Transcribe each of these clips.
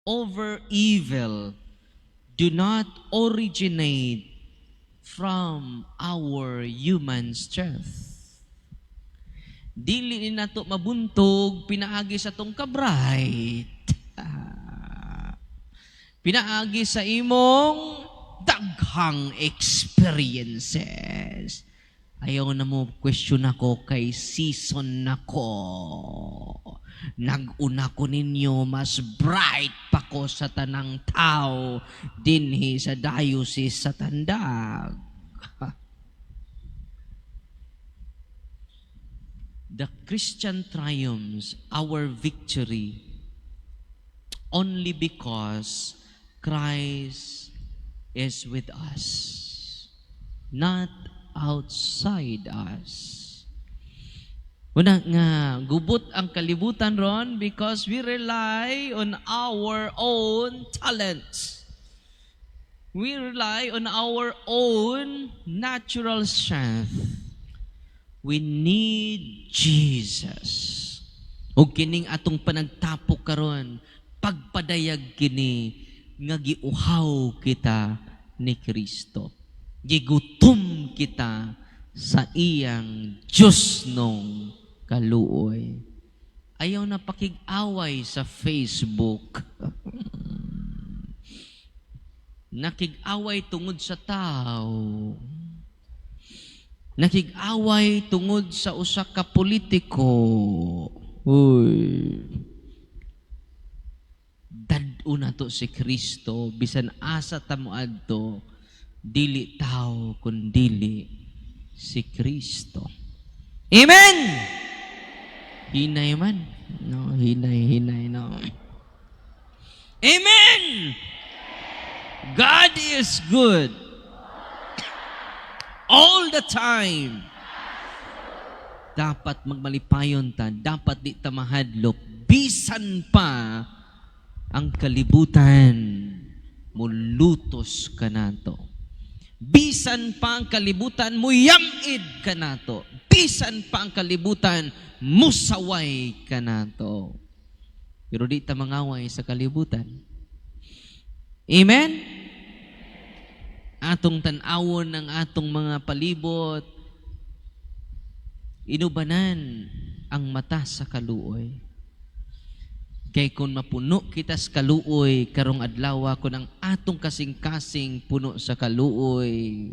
over evil do not originate from our human strength. Dili na to mabuntog, pinaagi sa tong kabright. Pinaagi sa imong daghang experiences. Ayaw na mo question ako kay season nako. Nag-una ko ninyo, mas bright pa ko sa tanang tao dinhi sa diocese sa Tandag. The Christian triumphs our victory only because Christ is with us, not outside us. Una nga, gubot ang kalibutan ron because we rely on our own talents. We rely on our own natural strength. We need Jesus. O kining atong panagtapok karon, pagpadayag kini nga giuhaw kita ni Kristo. Gigutom kita sa iyang Diyos nung kaluoy. Ayaw na pakig-away sa Facebook. Nakig-away tungod sa tao. Nakig-away tungod sa usa ka politiko. Uy. Dad-o na to si Kristo, bisan asa tamo adto, dili tao kundili si Kristo. Amen! Hinay man. No, hinay, no. Amen! God is good. All the time. Dapat magmalipayon ta. Dapat di ta mahadlok. Bisan pa ang kalibutan, mulutos ka nato. Bisan pa ang kalibutan, muyamid ka nato. Bisan pa ang kalibutan, musaway ka nato. Pero di ta mangaway sa kalibutan. Amen? Atong tan-awon ng atong mga palibot, inubanan ang mata sa kaluoy. Kay kung mapuno kita sa kaluoy, karong adlaw kung ang atong kasing-kasing puno sa kaluoy,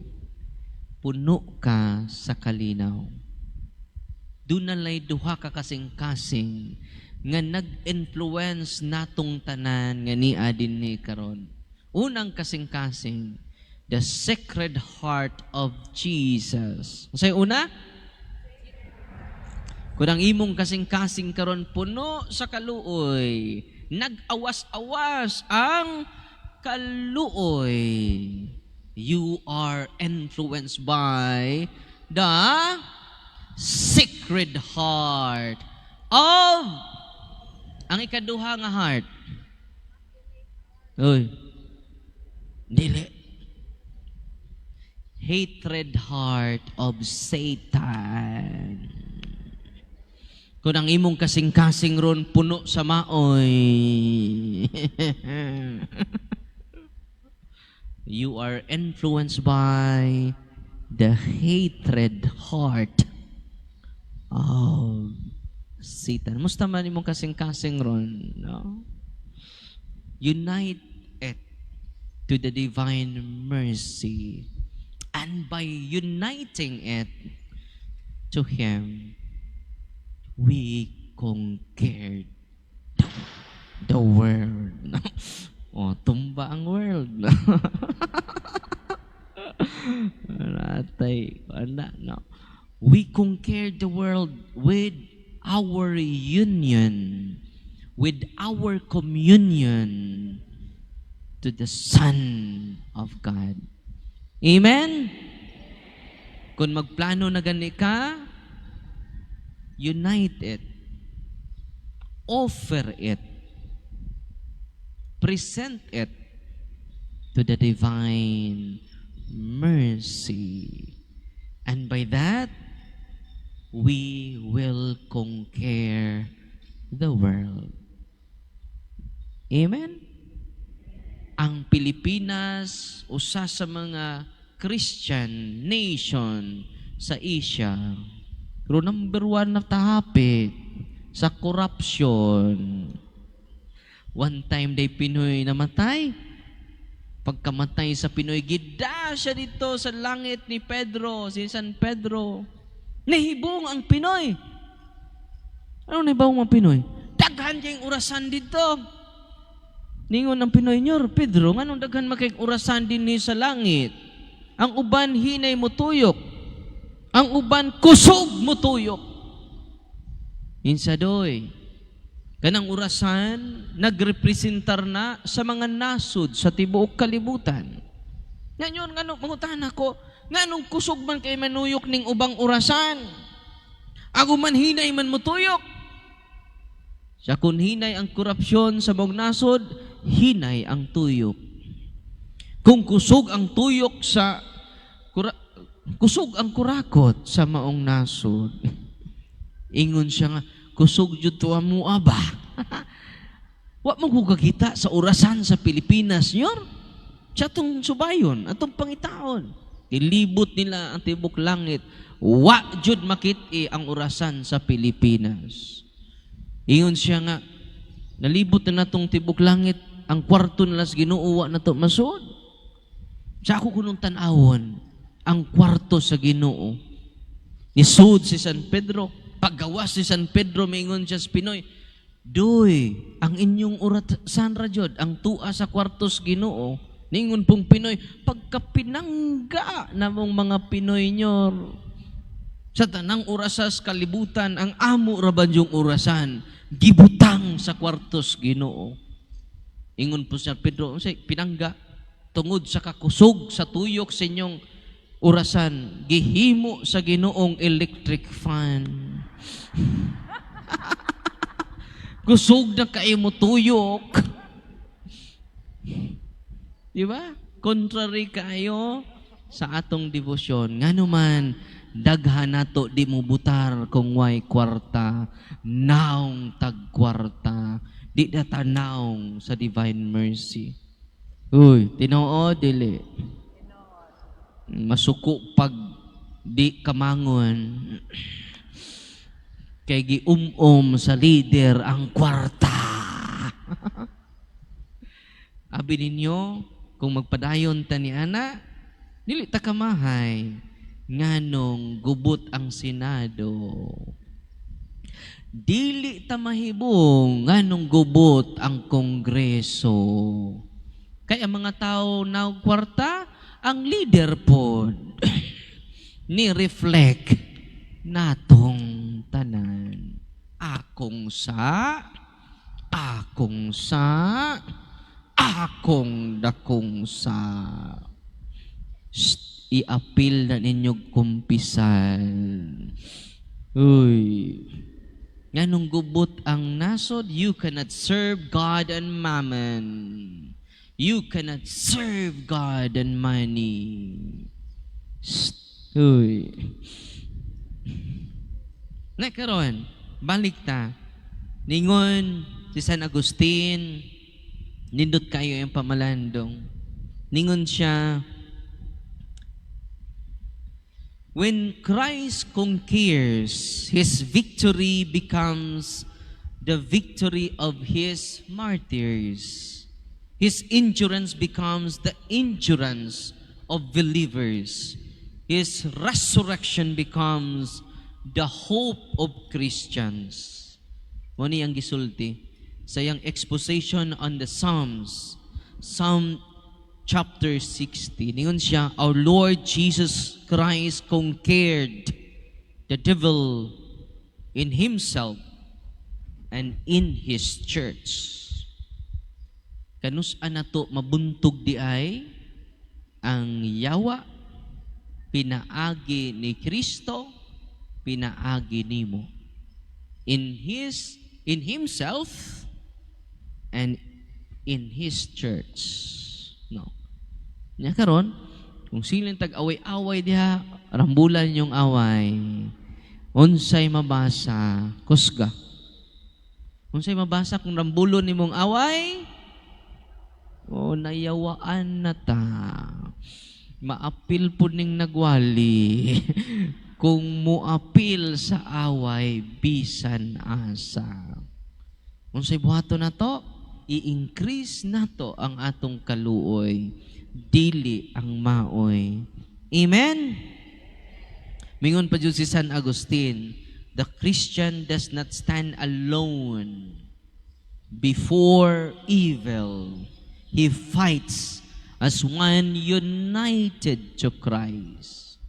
puno ka sa kalinaw. Dunalay duha ka kasing-kasing nga nag-influence natong tanan nga niya dinhi karon. Unang kasing-kasing, the Sacred Heart of Jesus. Unsay una? Kung ang imong kasing-kasing karon puno sa kaluoy, nag-awas-awas ang kaluoy, you are influenced by the Sacred Heart of ang ikaduha nga heart. Uy. Dili. Hatred heart of Satan. Kung ang imong kasing-kasing ron puno sa maoy, you are influenced by the hatred heart of Satan. Musta man imong kasing-kasing ron, no? Unite it to the divine mercy. And by uniting it to Him, we conquered the world. O, tumba ang world. Natay, no? We conquered the world with our union, with our communion to the Son of God. Amen? Kung magplano na gani ka, unite it, offer it, present it to the divine mercy. And by that, we will conquer the world. Amen? ang Pilipinas usa sa mga Christian nation sa Asia. Pero number 1 na tahapit sa corruption. One time day Pinoy namatay. Pagkamatay sa Pinoy, gida siya dito sa langit ni Pedro, si San Pedro. Nahibong ang Pinoy. Ano nahibong ang Pinoy? Daghan kayong orasan dito. Ningon ang Pinoy nyor, Pedro, nganong daghan makayong orasan din ni sa langit? Ang uban hinay mo tuyok. Ang uban kusog mo tuyok. Insadoy, kanang orasan, nagrepresentar na sa mga nasod sa tibuok kalibutan. Ngayon, nganong mangutan ako, nganong kusog man kay manuyok ning ubang orasan? Ako man hinay man mo tuyok. Sa kun hinay ang korupsyon sa mong nasod, hinay ang tuyok. Kung kusog ang tuyok kusog ang kurakot sa maong nasod. Ingon siya nga, kusog jud to mo aba. Wa mo kukakita sa orasan sa Pilipinas nyor. Sa atong subayon, atong pangitaon. Ilibot nila ang tibok langit. Wa jud makit-i ang orasan sa Pilipinas. Ingon siya nga, nalibot na natong tibok langit, ang kwarto nila sa Ginoo wa na to masud. Sa ako kunong tanawon, ang kwarto sa Ginoo. Nisud si San Pedro, paggawas si San Pedro, maingon siya sa Pinoy, Doy, ang inyong orasan radyod, ang tua sa kwarto sa Ginoo, ningon pong Pinoy, pagkapinangga na mong mga Pinoy nyor. Sa tanang orasas kalibutan, ang amo raban yung orasan, gibutang sa kwartos Ginoo. Ingon po siya, Pedro, pinangga, tungod sa kakusog sa tuyok sa inyong orasan, gihimo sa Ginoong electric fan. Kusog na kayo mo tuyok. Di ba? Contrary kayo sa atong devotion. Nga naman, daghan nato di mo butar kung way kwarta, naong tagkwarta, di datanaong sa divine mercy. Uy, tinoo dili. Masuko pag di kamangon. Kay giumom sa leader ang kwarta. Abi ninyo, kung magpadayon ta ni ana, dili ta kamahay. Nganong gubot ang Senado. Dili ta mahibong nganong gubot ang Kongreso. Kaya mga tao na kwarta, ang leader po ni reflect natong tanan. Akong dakong sa. I-appeal na ninyong kumpisal. Uy. Nganong gubot ang nasod, you cannot serve God and mammon. You cannot serve God and money. Uy. Nakaroon, balik ta. Ningon si San Agustin, nindot kayo yung pamalandong. Ningon siya, when Christ conquers, His victory becomes the victory of His martyrs. His endurance becomes the endurance of believers. His resurrection becomes the hope of Christians. Muna ang gisulti sa iyang exposition on the Psalms. Psalm chapter 60. Ningon siya, our Lord Jesus Christ conquered the devil in Himself and in His church. Kanus-an nato mabuntog di ay ang yawa, pinaagi ni Kristo, pinaagi nimo. In Himself and in His church. No. Nya karon, kung silang tag-away-away diha, rambulan yung away. Unsay mabasa, kusga. Unsay mabasa kung rambulon nimong away? O nayawaan na ta. Maapil po ning nagwali. Kung muapil sa away, bisan asa. Kung sa buhato na to, i-increase na to ang atong kaluoy. Dili ang maoy. Amen? Mingon pa dyan si San Agustin, the Christian does not stand alone before evil. He fights as one united to Christ.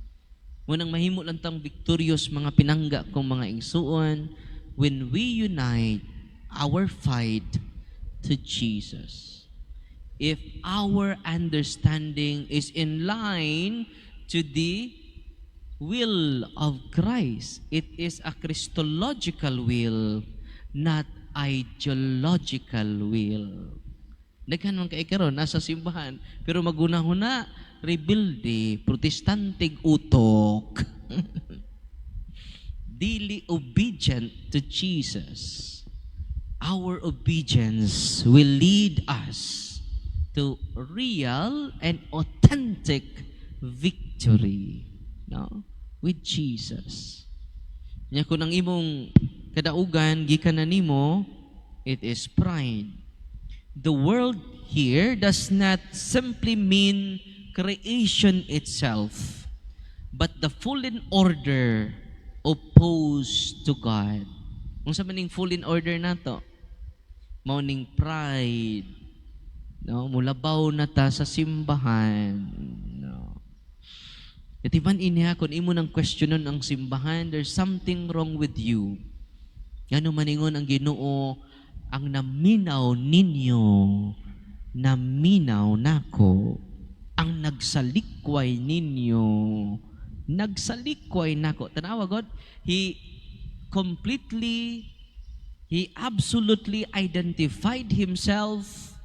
Munang mahimo lang tang victorious mga pinangga kong mga igsuon when we unite our fight to Jesus. If our understanding is in line to the will of Christ, it is a Christological will, not ideological will. Nagkanon ka ikaron, nasa simbahan, pero magunahuna, rebelde, protestantig utok. Dili obedient to Jesus. Our obedience will lead us to real and authentic victory, no? With Jesus. Nya kung ang imong kadaugan gikan na nimo, it is pride. The world here does not simply mean creation itself, but the fallen order opposed to God. Kung sa maning fallen order na to, mauning pride, no? Mulabaw na ta sa simbahan. No? Katiban iniha, kung imo nang questionon ang simbahan, there's something wrong with you. Ngano maningon ang Ginoo, ang naminaw ninyo, naminaw nako. Ang nagsalikway ninyo, nagsalikway nako. Tanawa God, He absolutely identified Himself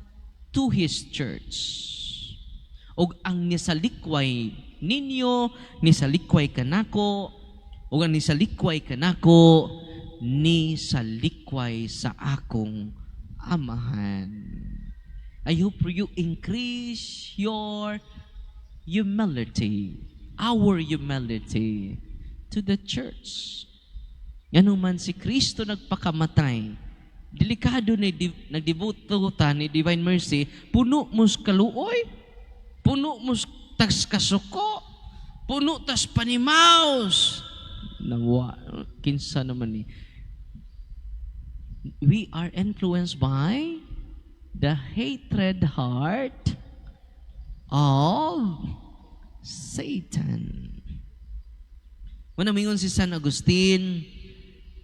to His church. Og ang nisalikway ninyo, nisalikway kanako, og ang nisalikway kanako, nisalikway sa akong amahan. I hope you increase your humility, our humility to the church. Yan man si Kristo nagpakamatay. Delikado na nagdevoto ta ni Divine Mercy, puno mos kaluoy, puno mos tas kasuko, puno tas panimaos. Nawa, kinsa naman ni. We are influenced by the hatred heart of Satan. Manamingon si San Agustin,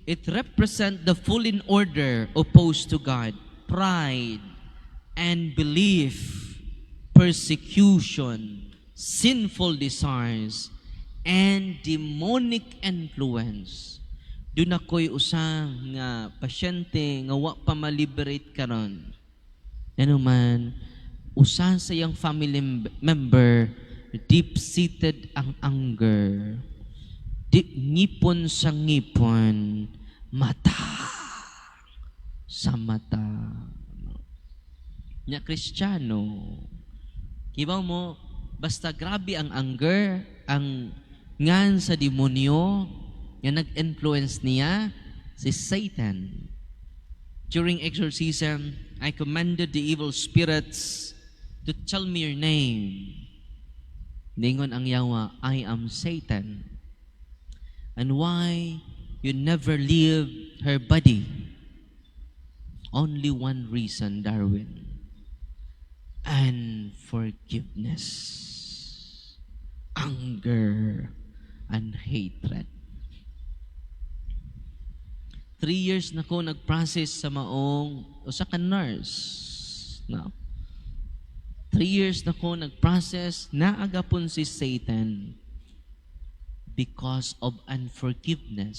it represents the fallen order opposed to God, pride and belief, persecution, sinful desires, and demonic influence. Doon ako'y usang nga pasyente nga wa pa ma-liberate karon. Ano man, usa sa iyang family member, deep-seated ang anger. Ngipon sa ngipon, mata sa mata. Nya Kristiyano, kibaw mo, basta grabe ang anger, ang ngan sa demonyo, nga nag-influence niya, si Satan. During exorcism, I commanded the evil spirits to tell me your name. Ningon ang yawa, I am Satan. And why you never leave her body? Only one reason, Darwin. Unforgiveness, anger, and hatred. 3 years na ko nag-process sa maong usa ka nurse. No? 3 years na ko nag-process, naagapon si Satan because of unforgiveness.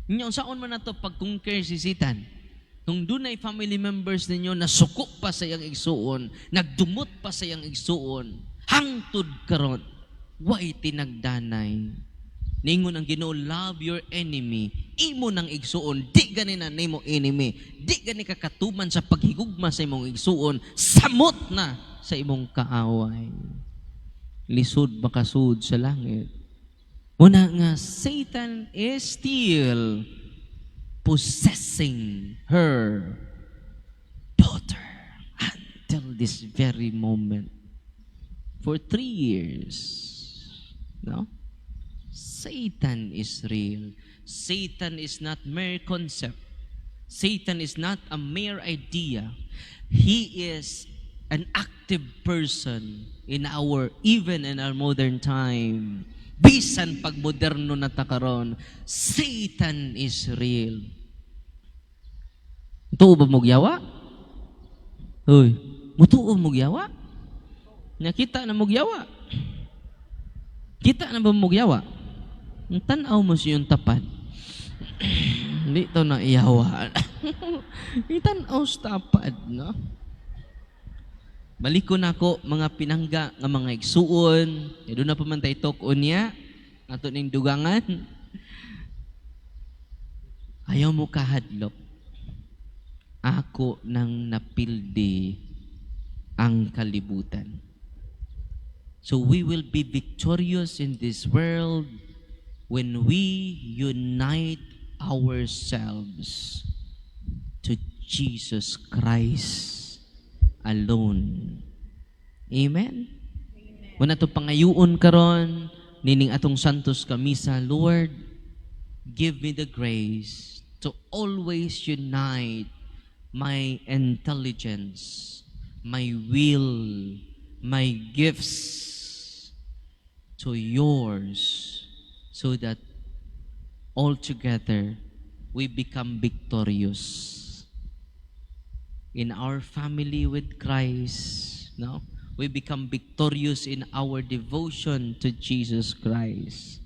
Ngayon, saan man na ito pag-conquer si Satan? Kung doon ay family members ninyo, nasuko pa sa iyang igsuon, nagdumot pa sa iyang igsuon, hangtod karon, way tinagdanay, Ningon ang Ginoo, love your enemy. Imo nang igsuon, di gani na nimo enemy. Di gani kakatuman sa paghigugma sa imong igsuon, samot na sa imong kaaway. Lisod makasud sa langit. Una nga, Satan is still possessing her daughter until this very moment. For 3 years. No? Satan is real. Satan is not mere concept. Satan is not a mere idea. He is an active person even in our modern time. Bisan pag moderno na takaron, Satan is real. Tuo ba mong yawa? Hoy, mutuo mong yawa? Nakita na mong yawa? Kita na ba mong yawa? Tanaw mo siyang tapad. Hindi ito na iyawa. Itanaw sa tapad, no? Balik ko na ako, mga pinangga nga mga igsuon. Doon na pa man tayo talk-on niya. Ato ning dugangan. Ayaw mo kahadlok. Ako nang napildi ang kalibutan. So we will be victorious in this world when we unite ourselves to Jesus Christ alone. Amen? Muna ito pangayuon karon, nining atong santos kamisa, Lord, give me the grace to always unite my intelligence, my will, my gifts to yours, so that altogether we become victorious in our family with Christ. No? We become victorious in our devotion to Jesus Christ.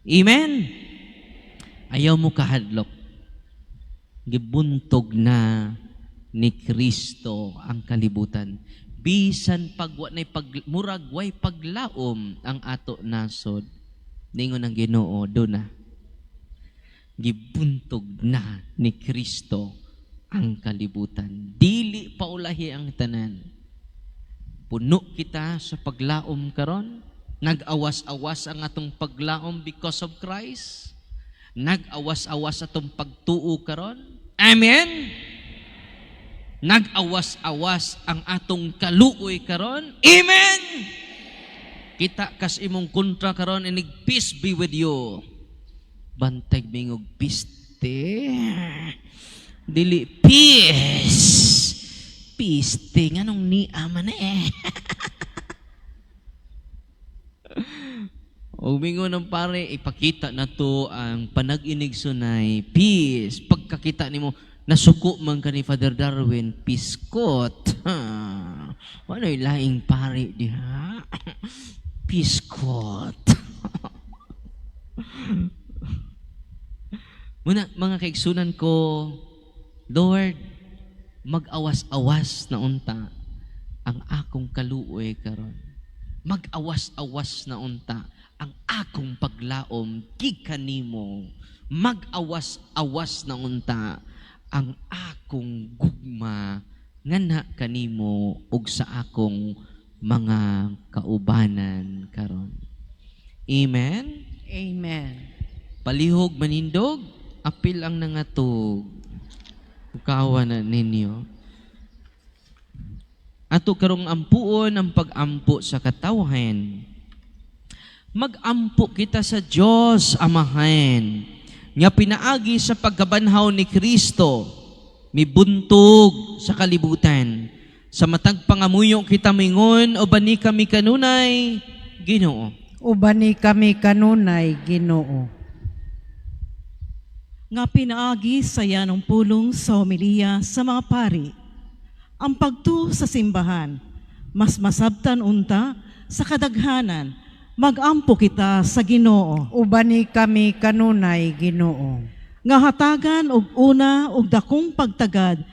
Amen? Ayaw mo kahadlok. Gibuntog na ni Kristo ang kalibutan. Bisan murag way paglaom ang ato nasod. Ningon ang Ginoo, doon na. Gibuntog na ni Kristo ang kalibutan. Dili paulahi ang tanan. Puno kita sa paglaom karon. Nag-awas-awas ang atong paglaom because of Christ. Nag-awas-awas atong pagtuo karon. Amen? Nag-awas-awas ang atong kaluoy karon. Amen? Kita kas imong kontra karon, inig peace be with you. Bantay mingog piste. Dili peace. Piste nganong ni aman eh. O mingo ng pare, ipakita na to ang panag-inig sunay. Peace. Pagkakita nimo, nasuko man ka ni Father Darwin, piskot. Wano'y laing pare diha. Piskot. Muna, mga kaigsunan ko, Lord, mag-awas-awas na unta ang akong kaluoy karon. Mag-awas-awas na unta ang akong paglaom gikanimo. Mag-awas-awas na unta ang akong gugma ngana kanimo ug sa akong mga kaubanan karon. Amen? Amen. Palihog manindog, apil ang nangatog. Ukawa na ninyo. Ato karong ampuon ang pag-ampo sa katawhan. Mag-ampo kita sa Diyos Amahan, nga pinaagi sa pagkabanhaw ni Kristo, mibuntog sa kalibutan. Sa matag pangamuyo kita mingon, o bani kami kanunay, Ginoo. Ubani kami kanunay, Ginoo. Nga pinaagi sa yanong pulong sa homilya sa mga pari, ang pagtuo sa simbahan, mas masabtan unta sa kadaghanan, mag-ampo kita sa Ginoo. Ubani kami kanunay, Ginoo. Nga hatagan og una og dakong pagtagad